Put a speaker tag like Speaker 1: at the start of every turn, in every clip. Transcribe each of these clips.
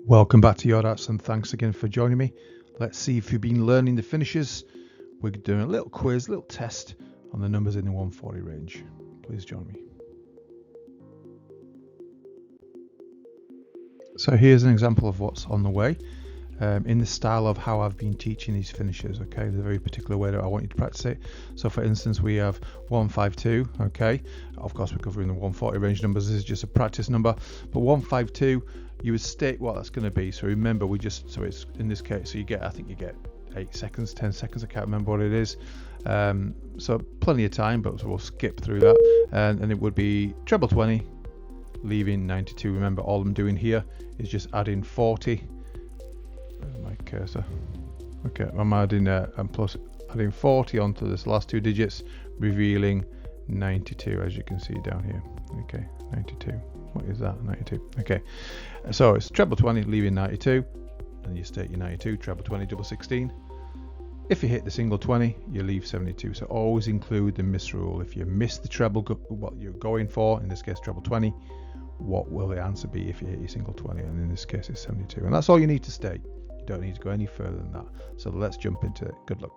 Speaker 1: Welcome back to Yodarts and thanks again for joining me. Let's see if you've been learning the finishes. We're doing a little quiz, a little test on the numbers in the 140 range. Please join me. So here's an example of what's on the way in the style of how I've been teaching these finishes. Okay, there's a very particular way that I want you to practice it. So for instance, we have 152. Okay, of course we're covering the 140 range numbers. This is just a practice number, but 152, you would state what that's going to be. So remember, so it's in this case, so I think you get 8 seconds, 10 seconds, I can't remember what it is. So plenty of time, but we'll skip through that. And it would be treble 20, leaving 92. Remember, all I'm doing here is just adding 40. Where's my cursor? Okay, I'm adding adding 40 onto this last two digits, revealing 92, as you can see down here. Okay, 92. What is that? 92. Okay, so it's treble 20, leaving 92, and you state your 92. Treble 20, double 16. If you hit the single 20, you leave 72. So always include the miss rule. If you miss the treble, what you're going for, in this case treble 20, what will the answer be if you hit your single 20? And in this case it's 72. And that's all you need to state. You don't need to go any further than that. So let's jump into it. Good luck.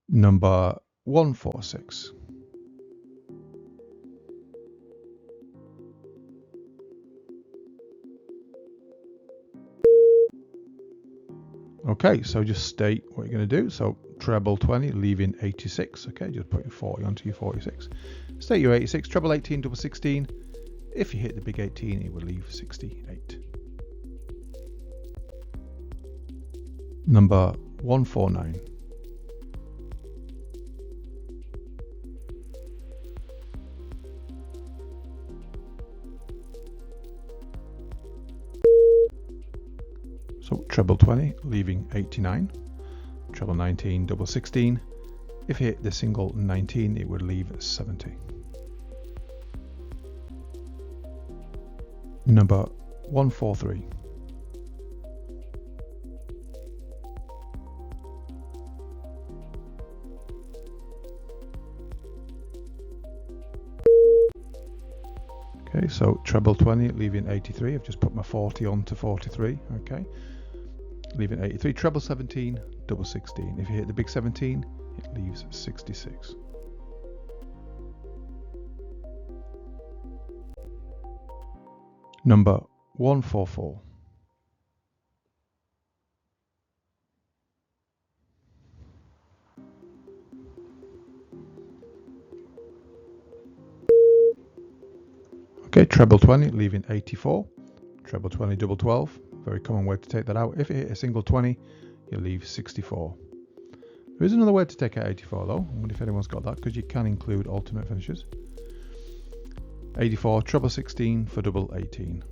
Speaker 1: Number 146. Okay, so just state what you're going to do. So treble 20, leaving 86. Okay, just put your 40 onto your 46. State your 86. Treble 18, double 16. If you hit the big 18, it will leave 68. Number 149. So treble 20, leaving 89. Treble 19, double 16. If you hit the single 19, it would leave 70. Number 143. Okay, so treble 20, leaving 83. I've just put my 40 onto 43. Okay, leaving 83. Treble 17, double 16. If you hit the big 17, it leaves 66. Number 144. Okay, treble 20, leaving 84. Treble 20, double 12. Very common way to take that out. If you hit a single 20, you leave 64. There is another way to take out 84 though. I wonder if anyone's got that, because you can include alternate finishes. 84, treble 16 for double 18.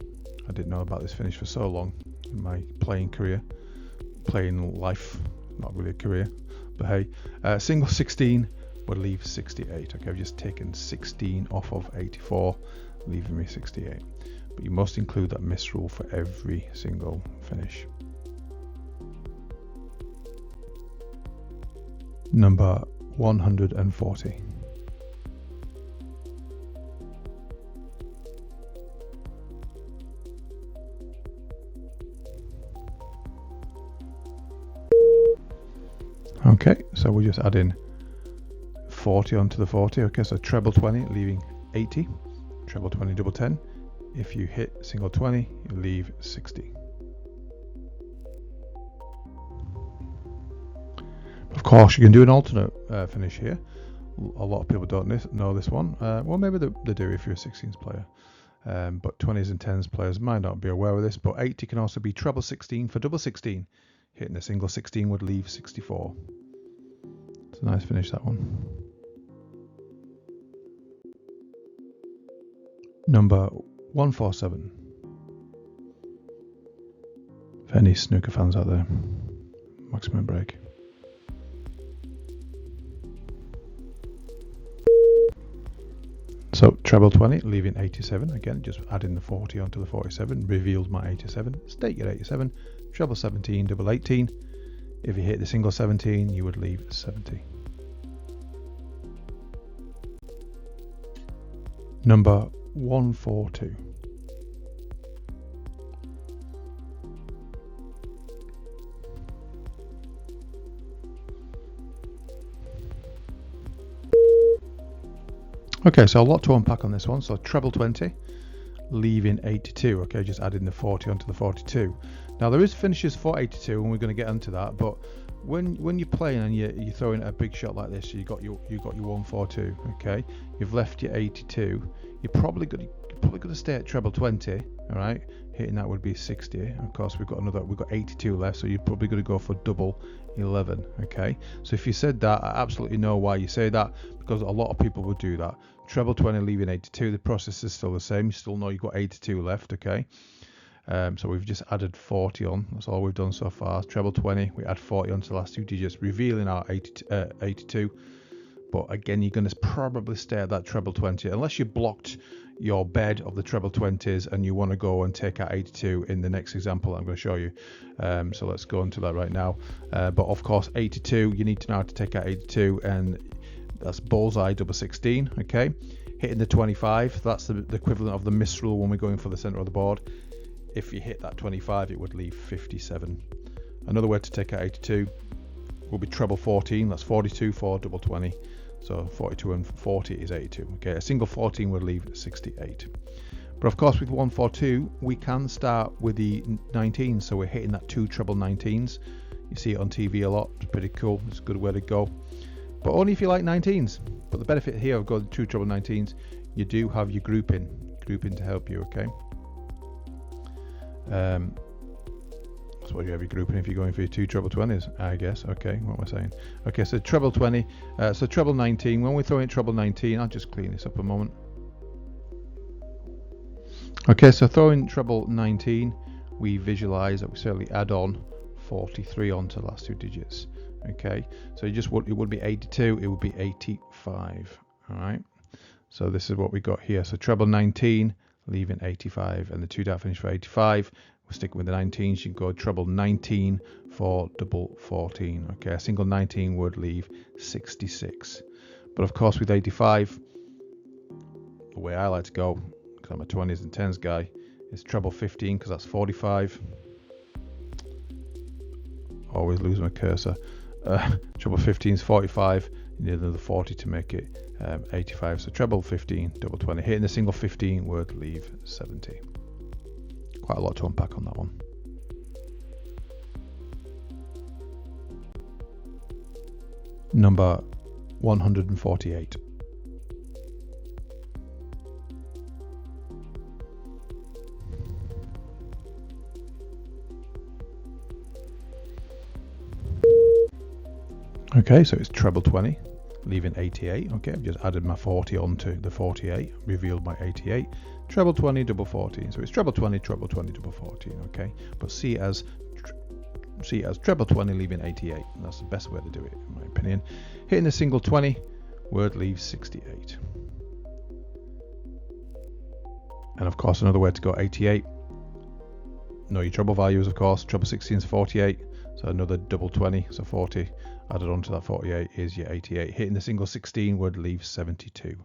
Speaker 1: I didn't know about this finish for so long in my playing life, not really a career, but hey, single 16 would leave 68. Okay, I've just taken 16 off of 84, leaving me 68. But you must include that miss rule for every single finish. Number 140. Okay, so we're just adding 40 onto the 40. Okay, so treble 20, leaving 80. Treble 20, double 10. If you hit single 20, you leave 60. Of course, you can do an alternate finish here. A lot of people don't know this one. Well, maybe they do if you're a 16s player. But 20s and 10s players might not be aware of this. But 80 can also be treble 16 for double 16. Hitting a single 16 would leave 64. It's a nice finish, that one. Number 147. For any snooker fans out there, maximum break. So treble 20, leaving 87. Again, just adding the 40 onto the 47 reveals my 87. State your 87. Treble 17, double 18. If you hit the single 17, you would leave 70. Number 142. Okay, so a lot to unpack on this one. So treble 20, leaving 82. Okay, just adding the 40 onto the 42. Now there is finishes for 82, and we're going to get into that. But when you're playing and you're throwing a big shot like this, you got your 142. Okay, you've left your 82. You're probably going to stay at treble 20. All right, hitting that would be 60. Of course, we've got 82 left, so you're probably going to go for double 11. Okay, so if you said that, I absolutely know why you say that, because a lot of people would do that. Treble 20 leaving 82, the process is still the same. You still know you've got 82 left. Okay, so we've just added 40 on. That's all we've done so far. Treble 20, we add 40 onto the last two digits, revealing our 82. But again, you're going to probably stay at that treble 20 unless you blocked your bed of the treble 20s and you want to go and take out 82 in the next example I'm going to show you. So let's go into that right now. But of course, 82, you need to know how to take out 82, and that's bullseye double 16. Okay, hitting the 25, that's the equivalent of the misrule when we're going for the center of the board. If you hit that 25, it would leave 57. Another way to take out 82 will be treble 14. That's 42 for double 20. So 42 and 40 is 82. Okay, a single 14 would leave 68. But of course, with 142, we can start with the 19. So we're hitting that two treble 19s. You see it on TV a lot. It's pretty cool. It's a good way to go. But only if you like 19s. But the benefit here of going two treble 19s, you do have your grouping to help you. Okay. So what do you have your grouping if you're going for your two treble 20s, I guess. Okay, what am I saying? Okay, so treble 20, so treble 19. When we're throwing treble 19, I'll just clean this up a moment. Okay, so throwing treble 19, we visualize that we certainly add on 43 onto the last two digits. Okay, so it would be 82, it would be 85. All right, so this is what we got here. So treble 19, leaving 85, and the two dot finish for 85. We're sticking with the 19s. You can go treble 19 for double 14. Okay, a single 19 would leave 66. But of course, with 85, the way I like to go, because I'm a 20s and 10s guy, is treble 15, because that's 45. Always lose my cursor. Treble 15 is 45. You need another 40 to make it 85. So treble 15, double 20. Hitting the single 15 would leave 70. Quite a lot to unpack on that one. Number 148. Okay, so it's treble 20, leaving 88. Okay, I've just added my 40 onto the 48, revealed my 88. Treble 20, double 14. So it's treble 20, double 14. Okay, but see it as treble 20, leaving 88. And that's the best way to do it, in my opinion. Hitting a single 20, word leaves 68. And of course, another way to go 88. Know your treble values, of course. Treble 16 is 48. So another double 20, so 40 added onto that 48 is your 88. Hitting the single 16 would leave 72.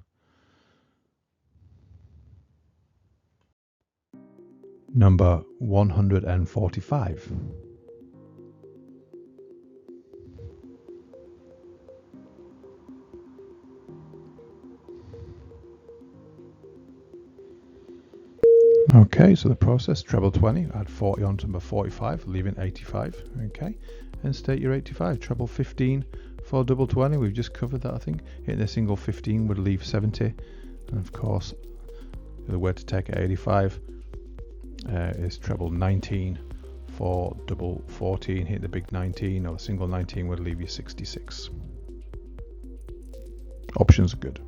Speaker 1: Number 145. Okay, so the process, treble 20, add 40 onto number 45, leaving 85. Okay, and state your 85. Treble 15 for double 20, we've just covered that, I think. Hitting a single 15 would leave 70. And of course, the way to take it 85 is treble 19 for double 14. Hit the big 19, or a single 19 would leave you 66. Options are good.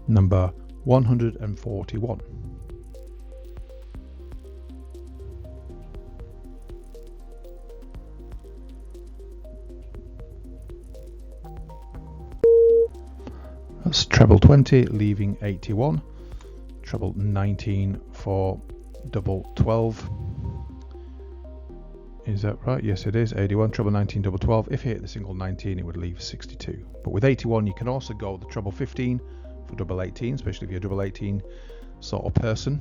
Speaker 1: Number 141. That's treble 20, leaving 81. Treble 19 for double 12. Is that right? Yes, it is. 81, treble 19, double 12. If you hit the single 19, it would leave 62. But with 81, you can also go the treble 15 for double 18, especially if you're a double 18 sort of person.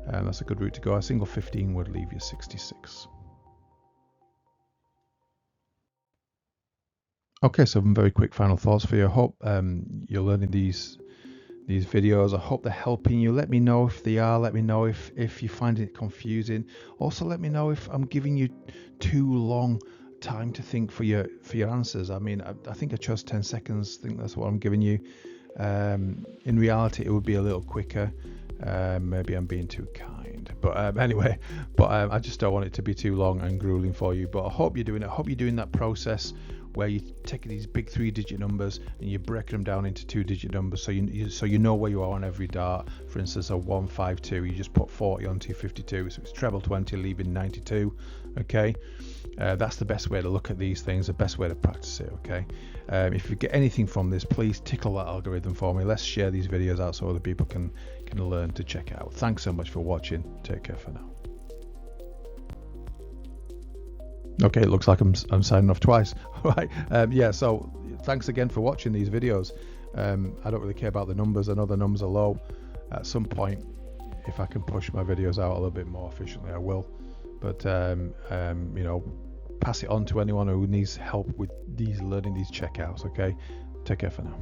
Speaker 1: And that's a good route to go. A single 15 would leave you 66. Okay, some very quick final thoughts for you. I hope you're learning these videos. I hope they're helping you. Let me know if they are. Let me know if you find it confusing. Also, let me know if I'm giving you too long time to think for your answers. I mean, I think I chose 10 seconds. I think that's what I'm giving you. In reality, it would be a little quicker. Maybe I'm being too kind, but anyway, I just don't want it to be too long and grueling for you. But I hope you're doing it. I hope you're doing that process where you take these big 3-digit numbers and you're breaking them down into 2-digit numbers, so you know where you are on every dart. For instance, a 152, you just put 40 on 252, so it's treble 20, leaving 92. Okay, that's the best way to look at these things, the best way to practice it. Okay, if you get anything from this, please tickle that algorithm for me. Let's share these videos out so other people can learn to check it out. Thanks so much for watching. Take care for now. Okay, it looks like I'm signing off twice. All right. Yeah, so thanks again for watching these videos. I don't really care about the numbers. I know the numbers are low. At some point, if I can push my videos out a little bit more efficiently, I will. But you know, pass it on to anyone who needs help with learning these checkouts. Okay, take care for now.